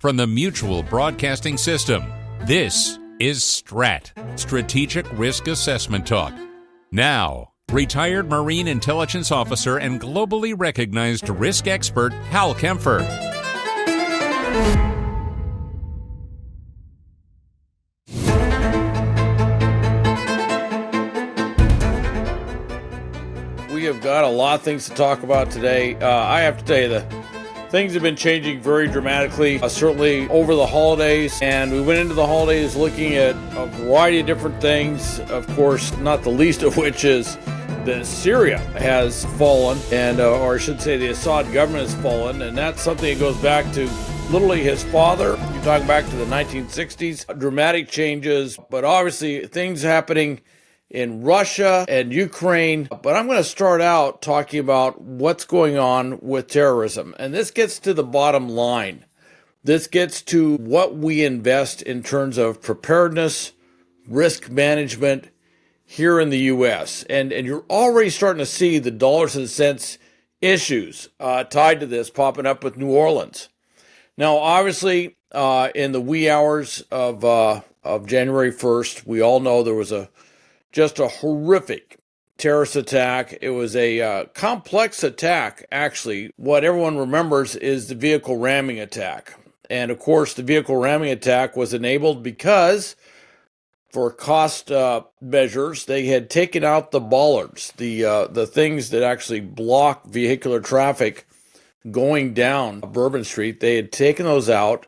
from the Mutual Broadcasting System. This is STRAT, Strategic Risk Assessment Talk. Now, retired Marine Intelligence Officer and globally recognized risk expert Hal Kempfer. We have got a lot of things to talk about today. I have to tell you that things have been changing very dramatically, certainly over the holidays. And we went into the holidays looking at a variety of different things. Of course, not the least of which is that Syria has fallen, and or I should say the Assad government has fallen. And that's something that goes back to literally his father. You're talking back to the 1960s. Dramatic changes, but obviously things happening in Russia and Ukraine. But I'm going to start out talking about what's going on with terrorism. And this gets to the bottom line. This gets to what we invest in terms of preparedness, risk management here in the U.S. And you're already starting to see the dollars and cents issues tied to this popping up with New Orleans. Now, obviously, in the wee hours of January 1st, we all know there was just a horrific terrorist attack. It was a complex attack, actually. What everyone remembers is the vehicle ramming attack. And of course, the vehicle ramming attack was enabled because, for cost measures, they had taken out the bollards, the things that actually block vehicular traffic going down Bourbon Street. They had taken those out,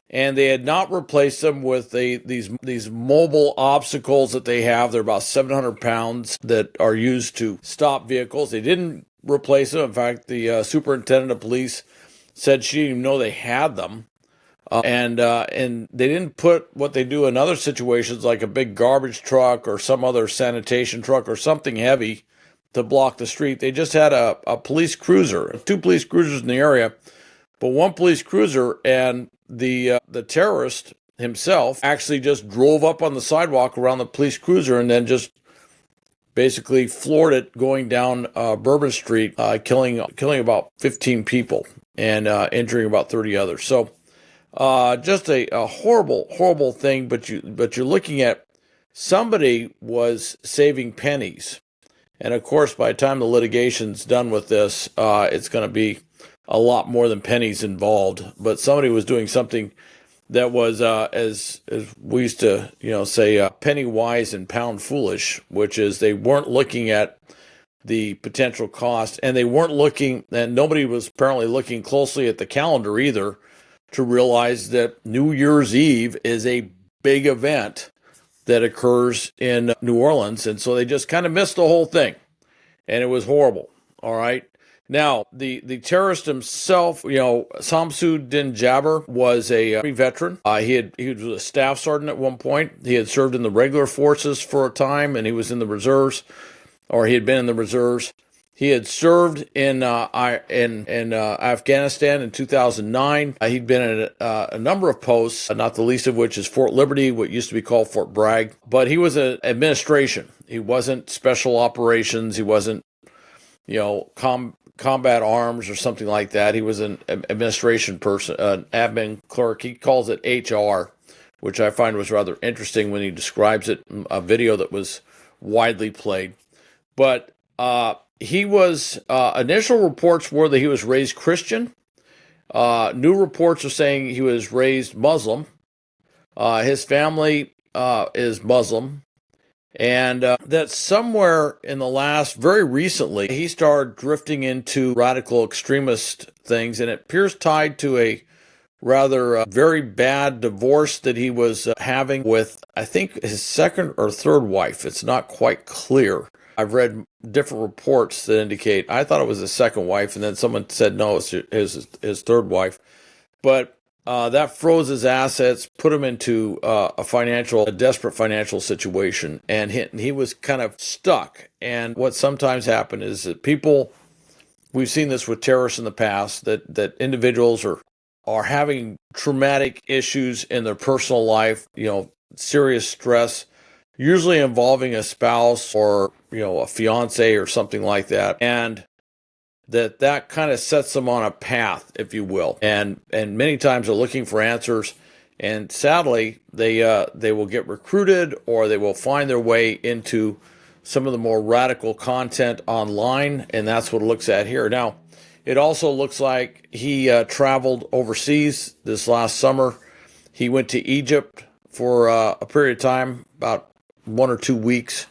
and they had not replaced them with these mobile obstacles that they have. They're about 700 pounds that are used to stop vehicles. They didn't replace them. In fact, the superintendent of police said she didn't even know they had them. And they didn't put what they do in other situations, like a big garbage truck or some other sanitation truck or something heavy to block the street. They just had a police cruiser, 2 police cruisers in the area, but 1 police cruiser, and the terrorist himself actually just drove up on the sidewalk around the police cruiser and then just basically floored it going down Bourbon Street, killing about 15 people and injuring about 30 others. So just a horrible thing. But you're looking at somebody was saving pennies, and of course by the time the litigation's done with this, it's going to be a lot more than pennies involved. But somebody was doing something that was, as we used to, say, penny wise and pound foolish, which is they weren't looking at the potential cost, and they weren't looking, and nobody was apparently looking closely at the calendar either to realize that New Year's Eve is a big event that occurs in New Orleans. And so they just kind of missed the whole thing, and it was horrible. All right. Now, the terrorist himself, Samsu Din Jabbar, was a veteran. He was a staff sergeant at one point. He had served in the regular forces for a time, and he was in the reserves, or he had been in the reserves. He had served in Afghanistan in 2009. He'd been in a number of posts, not the least of which is Fort Liberty, what used to be called Fort Bragg. But he was an administration. He wasn't special operations. He wasn't, combat arms or something like that. He was an administration person, an admin clerk. He calls it HR, which I find was rather interesting when he describes it in a video that was widely played. But he was, initial reports were that he was raised Christian. New reports are saying he was raised Muslim. His family is Muslim. And that somewhere in the very recently, he started drifting into radical extremist things, and it appears tied to a rather very bad divorce that he was having with, I think, his second or third wife. It's not quite clear. I've read different reports that indicate, I thought it was his second wife, and then someone said, no, it's his third wife. But that froze his assets, put him into a desperate financial situation, and he was kind of stuck. And what sometimes happens is that people, we've seen this with terrorists in the past, that individuals are having traumatic issues in their personal life, serious stress, usually involving a spouse or, a fiance or something like that. And that kind of sets them on a path, if you will. And many times they're looking for answers. And sadly, they will get recruited, or they will find their way into some of the more radical content online, and that's what it looks at here. Now, it also looks like he traveled overseas this last summer. He went to Egypt for a period of time, about 1 or 2 weeks.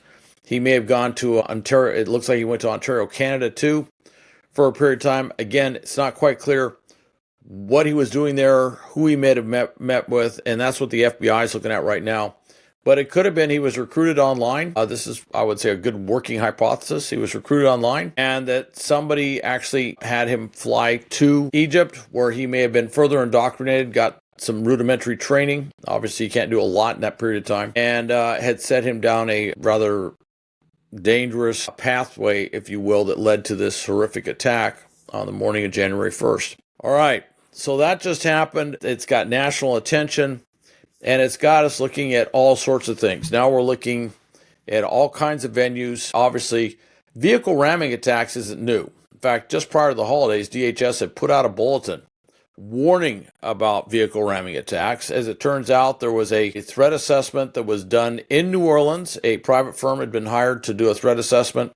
He may have gone to Ontario. It looks like he went to Ontario, Canada, too, for a period of time. Again, it's not quite clear what he was doing there, who he may have met with, and that's what the FBI is looking at right now. But it could have been he was recruited online. This is, I would say, a good working hypothesis. He was recruited online, and that somebody actually had him fly to Egypt, where he may have been further indoctrinated, got some rudimentary training. Obviously, you can't do a lot in that period of time, and had set him down a rather dangerous pathway, if you will, that led to this horrific attack on the morning of January 1st. All right. So that just happened. It's got national attention, and it's got us looking at all sorts of things. Now we're looking at all kinds of venues. Obviously, vehicle ramming attacks isn't new. In fact, just prior to the holidays, DHS had put out a bulletin warning about vehicle ramming attacks. As it turns out, there was a threat assessment that was done in New Orleans. A private firm had been hired to do a threat assessment.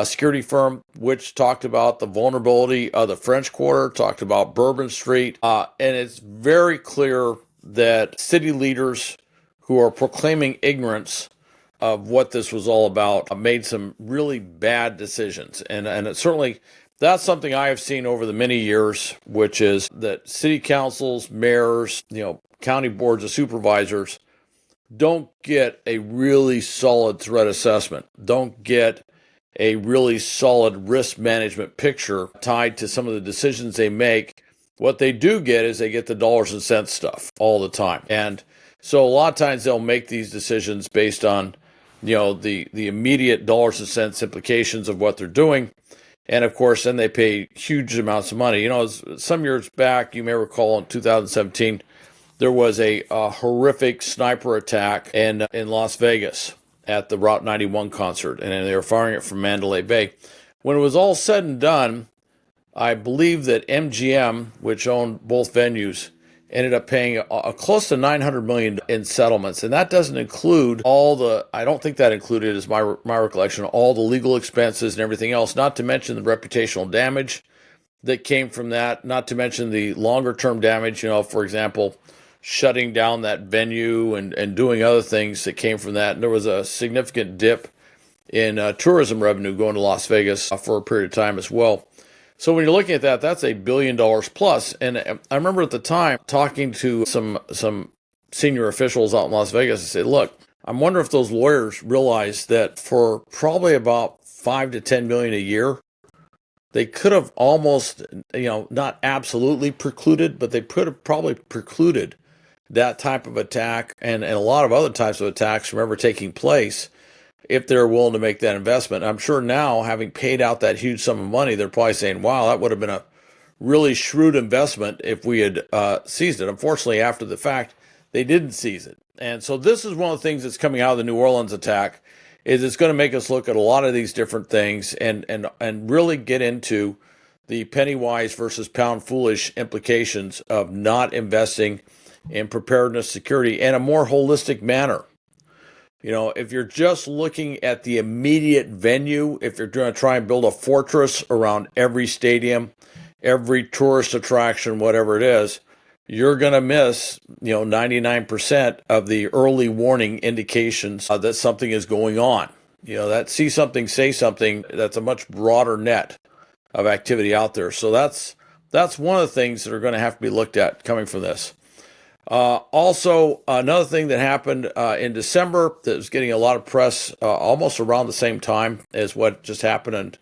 Security firm, which talked about the vulnerability of the French Quarter, talked about Bourbon Street, and it's very clear that city leaders who are proclaiming ignorance of what this was all about made some really bad decisions. And it certainly, that's something I have seen over the many years, which is that city councils, mayors, county boards of supervisors don't get a really solid threat assessment, don't get a really solid risk management picture tied to some of the decisions they make. What they do get is they get the dollars and cents stuff all the time. And so a lot of times they'll make these decisions based on, the immediate dollars and cents implications of what they're doing. And of course, then they pay huge amounts of money. Some years back, you may recall in 2017, there was a horrific sniper attack in Las Vegas at the Route 91 concert, and they were firing it from Mandalay Bay. When it was all said and done, I believe that MGM, which owned both venues, ended up paying close to $900 million in settlements, and that doesn't include I don't think that included, as my recollection, all the legal expenses and everything else, not to mention the reputational damage that came from that, not to mention the longer-term damage, for example, shutting down that venue and doing other things that came from that. And there was a significant dip in tourism revenue going to Las Vegas for a period of time as well. So when you're looking at that, that's $1 billion plus. And I remember at the time talking to some senior officials out in Las Vegas and said, look, I wonder if those lawyers realize that for probably about $5 to $10 million a year, they could have almost, not absolutely precluded, but they could have probably precluded that type of attack and a lot of other types of attacks from ever taking place if they're willing to make that investment. I'm sure now, having paid out that huge sum of money, they're probably saying, wow, that would have been a really shrewd investment if we had seized it. Unfortunately, after the fact, they didn't seize it. And so this is one of the things that's coming out of the New Orleans attack, is it's going to make us look at a lot of these different things and really get into the penny wise versus pound foolish implications of not investing in preparedness, security in a more holistic manner. If you're just looking at the immediate venue, if you're going to try and build a fortress around every stadium, every tourist attraction, whatever it is, you're going to miss, 99% of the early warning indications that something is going on. That see something, say something, that's a much broader net of activity out there. So that's one of the things that are going to have to be looked at coming from this. Also, another thing that happened in December that was getting a lot of press almost around the same time as what just happened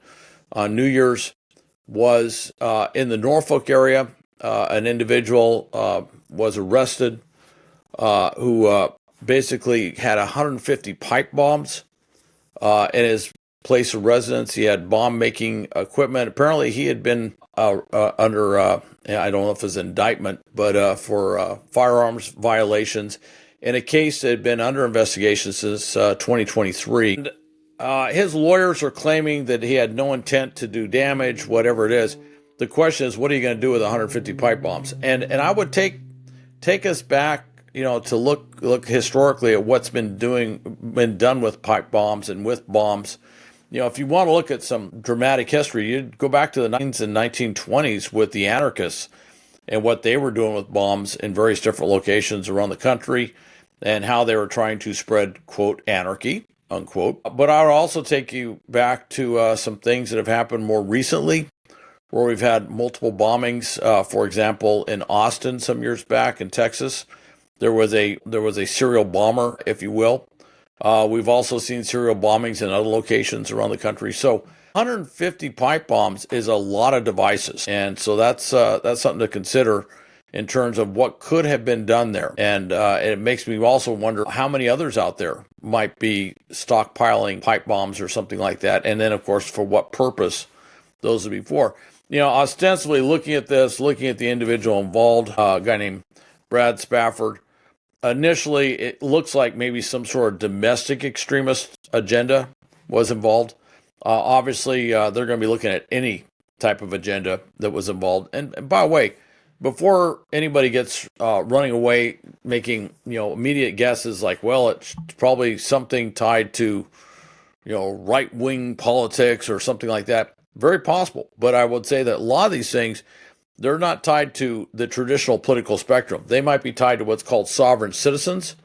on New Year's was in the Norfolk area. An individual was arrested who basically had 150 pipe bombs in his place of residence. He had bomb-making equipment. Apparently, he had been under, I don't know if it was indictment, but for firearms violations in a case that had been under investigation since 2023. His lawyers are claiming that he had no intent to do damage, whatever it is. The question is, what are you going to do with 150 pipe bombs? And I would take us back, to look historically at what's been done with pipe bombs and with bombs. If you want to look at some dramatic history, you'd go back to the 19s and 1920s with the anarchists and what they were doing with bombs in various different locations around the country and how they were trying to spread, quote, anarchy, unquote. But I would also take you back to some things that have happened more recently, where we've had multiple bombings. For example, in Austin some years back in Texas, there was a serial bomber, if you will. We've also seen serial bombings in other locations around the country. So 150 pipe bombs is a lot of devices, and so that's something to consider in terms of what could have been done there. And it makes me also wonder how many others out there might be stockpiling pipe bombs or something like that. And then, of course, for what purpose those would be for. Ostensibly looking at the individual involved, a guy named Brad Spafford, initially it looks like maybe some sort of domestic extremist agenda was involved. Obviously, they're going to be looking at any type of agenda that was involved. And by the way, before anybody gets running away, making immediate guesses like, well, it's probably something tied to right-wing politics or something like that. Very possible, but I would say that a lot of these things, they're not tied to the traditional political spectrum. They might be tied to what's called sovereign citizens,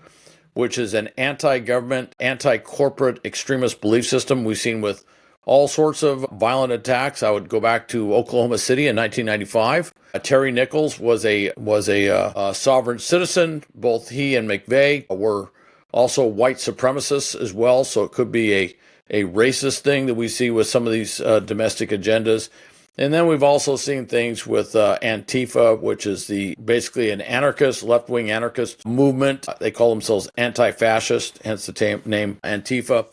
which is an anti-government, anti-corporate extremist belief system we've seen with all sorts of violent attacks. I would go back to Oklahoma City in 1995. Terry Nichols was a sovereign citizen. Both he and McVeigh were also white supremacists as well, so it could be a racist thing that we see with some of these domestic agendas. And then we've also seen things with Antifa, which is basically an anarchist, left-wing anarchist movement. They call themselves anti-fascist, hence the name Antifa.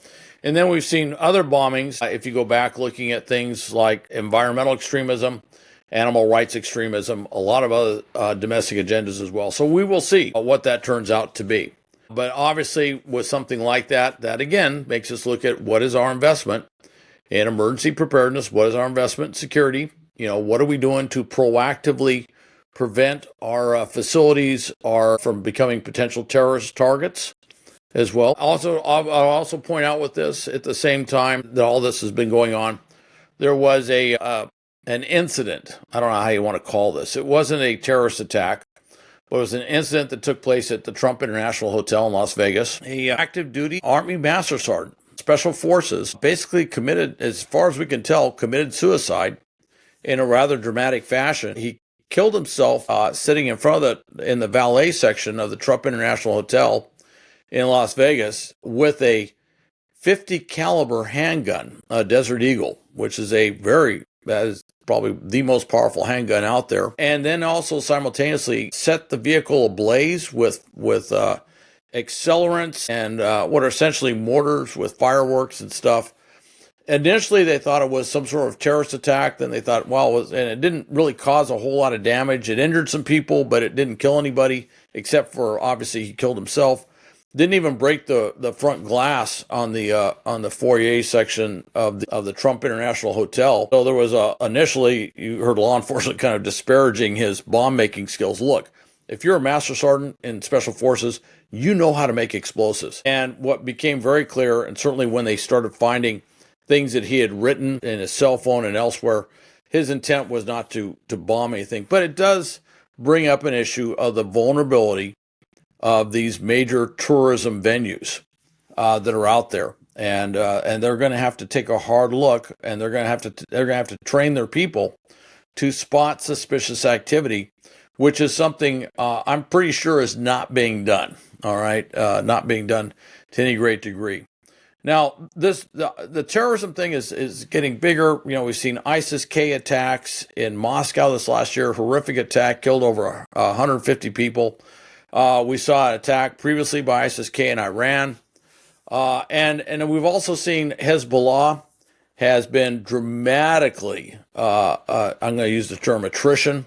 And then we've seen other bombings. If you go back looking at things like environmental extremism, animal rights extremism, a lot of other domestic agendas as well. So we will see what that turns out to be. But obviously with something like that again makes us look at what is our investment in emergency preparedness, what is our investment in security, what are we doing to proactively prevent our facilities from becoming potential terrorist targets as well. Also, I'll also point out with this, at the same time that all this has been going on, there was an incident. I don't know how you want to call this. It wasn't a terrorist attack. But it was an incident that took place at the Trump International Hotel in Las Vegas. A active duty Army Master Sergeant, Special Forces, basically committed, as far as we can tell, committed suicide in a rather dramatic fashion. He killed himself sitting in the valet section of the Trump International Hotel in Las Vegas with a 50 caliber handgun, a Desert Eagle, which is that is probably the most powerful handgun out there. And then also simultaneously set the vehicle ablaze with accelerants and what are essentially mortars with fireworks and stuff. Initially, they thought it was some sort of terrorist attack. Then they thought, and it didn't really cause a whole lot of damage. It injured some people, but it didn't kill anybody, except for, obviously, he killed himself. Didn't even break the front glass on the foyer section of the Trump International Hotel. So there was initially, you heard law enforcement kind of disparaging his bomb making skills. Look, if you're a master sergeant in special forces, you know how to make explosives. And what became very clear, and certainly when they started finding things that he had written in his cell phone and elsewhere, his intent was not to bomb anything. But it does bring up an issue of the vulnerability of these major tourism venues that are out there, and they're going to have to take a hard look, and they're going to have to train their people to spot suspicious activity, which is something I'm pretty sure is not being done. All right, not being done to any great degree. Now, the terrorism thing is getting bigger. We've seen ISIS-K attacks in Moscow this last year, horrific attack, killed over 150 people. We saw an attack previously by ISIS-K in Iran. And we've also seen Hezbollah has been dramatically, I'm going to use the term attrition,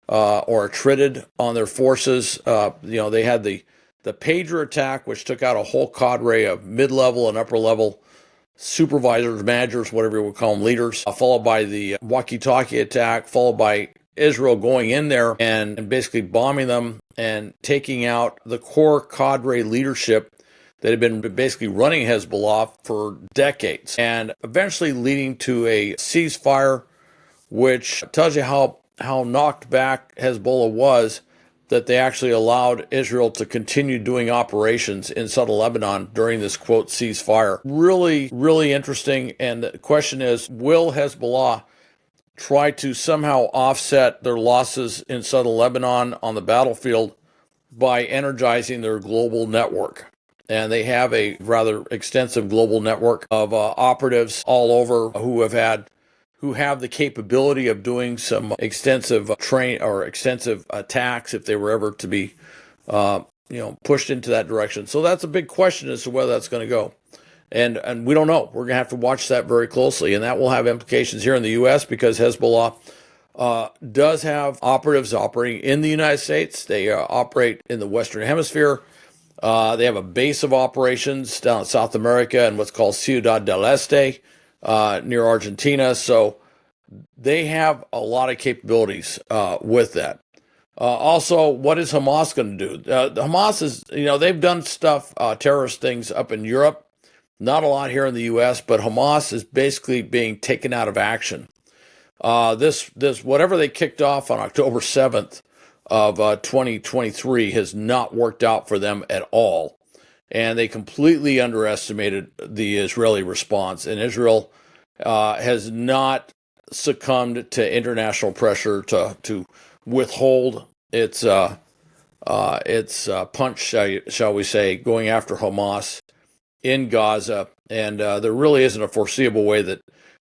or attrited on their forces. They had the pager attack, which took out a whole cadre of mid-level and upper-level supervisors, managers, whatever you would call them, leaders, followed by the walkie-talkie attack, followed by Israel going in there and basically bombing them and taking out the core cadre leadership that had been basically running Hezbollah for decades, and eventually leading to a ceasefire, which tells you how knocked back Hezbollah was, that they actually allowed Israel to continue doing operations in southern Lebanon during this, quote, ceasefire. Really, really interesting. And the question is, will Hezbollah try to somehow offset their losses in southern Lebanon on the battlefield by energizing their global network? And they have a rather extensive global network of operatives all over who have the capability of doing some extensive extensive attacks if they were ever to be, pushed into that direction. So that's a big question as to whether that's going to go. And we don't know. We're going to have to watch that very closely. And that will have implications here in the U.S. because Hezbollah does have operatives operating in the United States. They operate in the Western Hemisphere. They have a base of operations down in South America in what's called Ciudad del Este, near Argentina. So they have a lot of capabilities with that. Also, what is Hamas going to do? Hamas is, they've done stuff, terrorist things up in Europe. Not a lot here in the U.S., but Hamas is basically being taken out of action. This whatever they kicked off on October 7th of 2023 has not worked out for them at all. And they completely underestimated the Israeli response. And Israel has not succumbed to international pressure to withhold its punch, shall we say, going after Hamas in Gaza, and there really isn't a foreseeable way that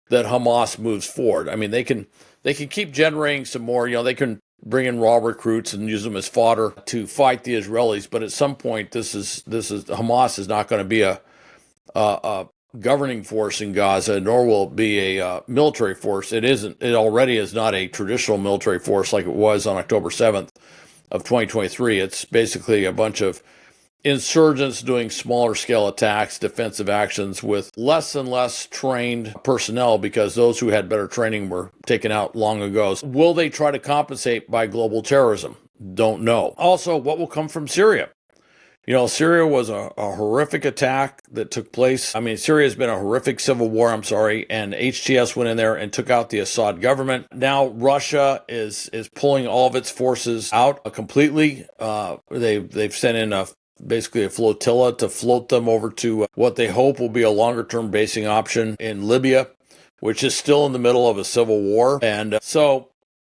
Hamas moves forward. I mean, they can keep generating some more. They can bring in raw recruits and use them as fodder to fight the Israelis. But at some point, Hamas is not going to be a governing force in Gaza, nor will it be a military force. It isn't. It already is not a traditional military force like it was on October 7th of 2023. It's basically a bunch of insurgents doing smaller scale attacks, defensive actions with less and less trained personnel because those who had better training were taken out long ago. So will they try to compensate by global terrorism? Don't know. Also, what will come from Syria? Syria was a horrific attack that took place. I mean, Syria has been a horrific civil war, and HTS went in there and took out the Assad government. Now Russia is pulling all of its forces out completely. They've sent in basically a flotilla to float them over to what they hope will be a longer-term basing option in Libya, which is still in the middle of a civil war. And so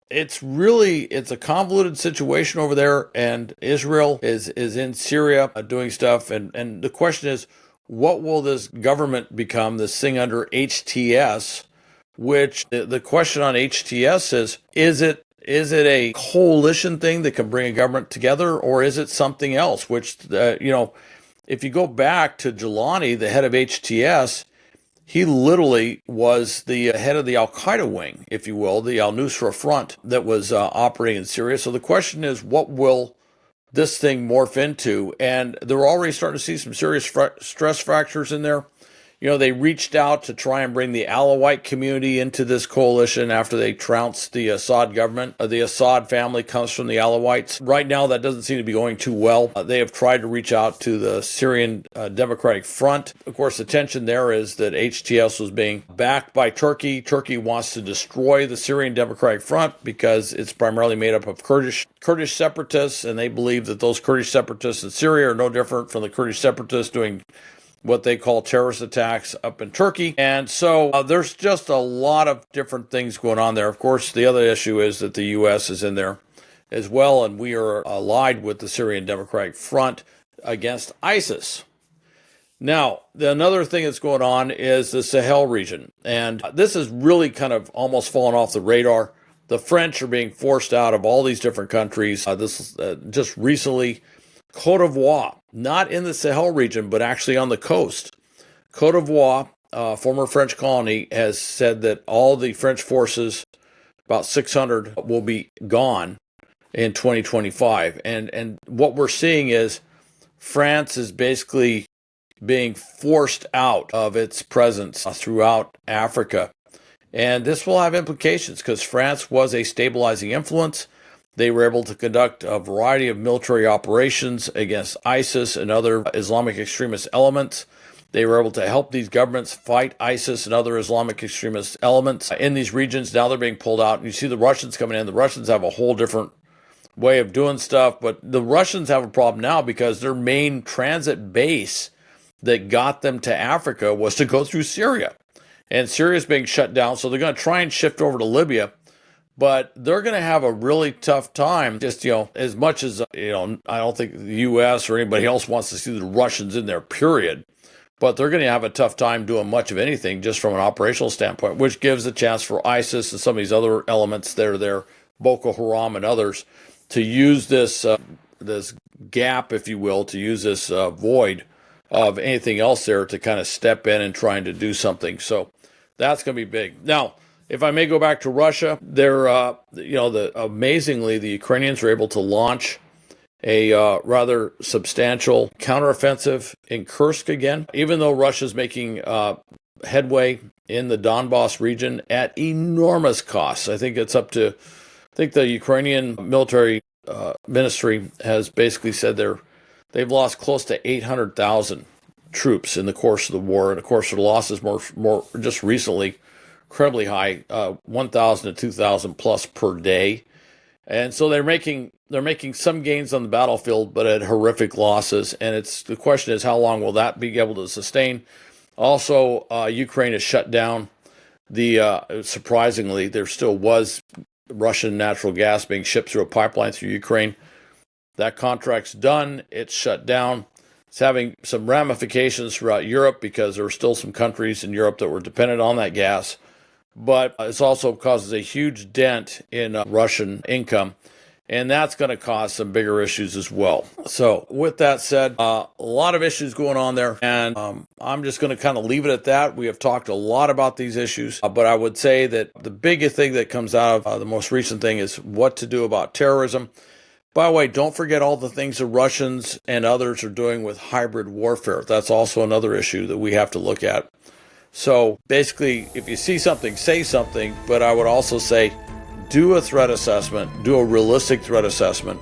it's a convoluted situation over there, and Israel is in Syria doing stuff. And the question is, what will this government become, this thing under HTS, which the question on HTS is it a coalition thing that can bring a government together, or is it something else? Which, if you go back to Jelani, the head of HTS, he literally was the head of the Al-Qaeda wing, if you will, the Al-Nusra Front that was operating in Syria. So the question is, what will this thing morph into? And they're already starting to see some serious stress fractures in there. They reached out to try and bring the Alawite community into this coalition after they trounced the Assad government. The Assad family comes from the Alawites. Right now, that doesn't seem to be going too well. They have tried to reach out to the Syrian Democratic Front. Of course, the tension there is that HTS was being backed by Turkey. Turkey wants to destroy the Syrian Democratic Front because it's primarily made up of Kurdish separatists, and they believe that those Kurdish separatists in Syria are no different from the Kurdish separatists doing what they call terrorist attacks up in Turkey. And so there's just a lot of different things going on there. Of course, the other issue is that the U.S. is in there as well, and we are allied with the Syrian Democratic Front against ISIS. Now, another thing that's going on is the Sahel region, and this has really kind of almost fallen off the radar. The French are being forced out of all these different countries. This is just recently. Côte d'Ivoire, not in the Sahel region, but actually on the coast. Côte d'Ivoire, former French colony, has said that all the French forces, about 600, will be gone in 2025. And what we're seeing is France is basically being forced out of its presence throughout Africa. And this will have implications because France was a stabilizing influence. They were able to conduct a variety of military operations against ISIS and other Islamic extremist elements. They were able to help these governments fight ISIS and other Islamic extremist elements in these regions. Now they're being pulled out. And you see the Russians coming in. The Russians have a whole different way of doing stuff. But the Russians have a problem now because their main transit base that got them to Africa was to go through Syria. And Syria is being shut down. So they're going to try and shift over to Libya. But they're going to have a really tough time. Just, as much as, I don't think the U.S. or anybody else wants to see the Russians in there, period. But they're going to have a tough time doing much of anything just from an operational standpoint, which gives a chance for ISIS and some of these other elements that are there, Boko Haram and others, to use this gap, if you will, to use this void of anything else there to kind of step in and trying to do something. So that's going to be big. Now, if I may go back to Russia, amazingly, the Ukrainians were able to launch a rather substantial counteroffensive in Kursk again, even though Russia's making headway in the Donbass region at enormous costs. I think the Ukrainian military ministry has basically said they've lost close to 800,000 troops in the course of the war, and of course their losses more just recently incredibly high, 1,000 to 2,000 plus per day. And so they're making some gains on the battlefield, but at horrific losses. And the question is, how long will that be able to sustain? Also, Ukraine has shut down surprisingly, there still was Russian natural gas being shipped through a pipeline through Ukraine. That contract's done. It's shut down. It's having some ramifications throughout Europe because there are still some countries in Europe that were dependent on that gas. But it also causes a huge dent in Russian income, and that's going to cause some bigger issues as well. So with that said, a lot of issues going on there, and I'm just going to kind of leave it at that. We have talked a lot about these issues, but I would say that the biggest thing that comes out of the most recent thing is what to do about terrorism. By the way, don't forget all the things the Russians and others are doing with hybrid warfare. That's also another issue that we have to look at. So basically, if you see something, say something, but I would also say do a threat assessment, do a realistic threat assessment,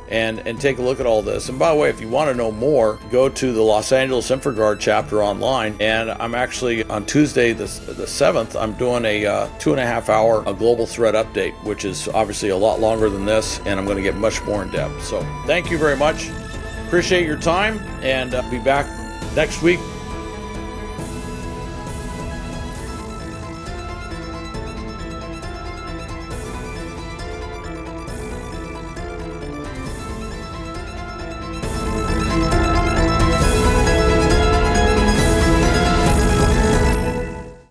and take a look at all this. And by the way, if you want to know more, go to the Los Angeles InfraGard chapter online. And I'm actually, on Tuesday, the 7th, I'm doing a 2.5-hour global threat update, which is obviously a lot longer than this, and I'm going to get much more in depth. So thank you very much. Appreciate your time, and be back next week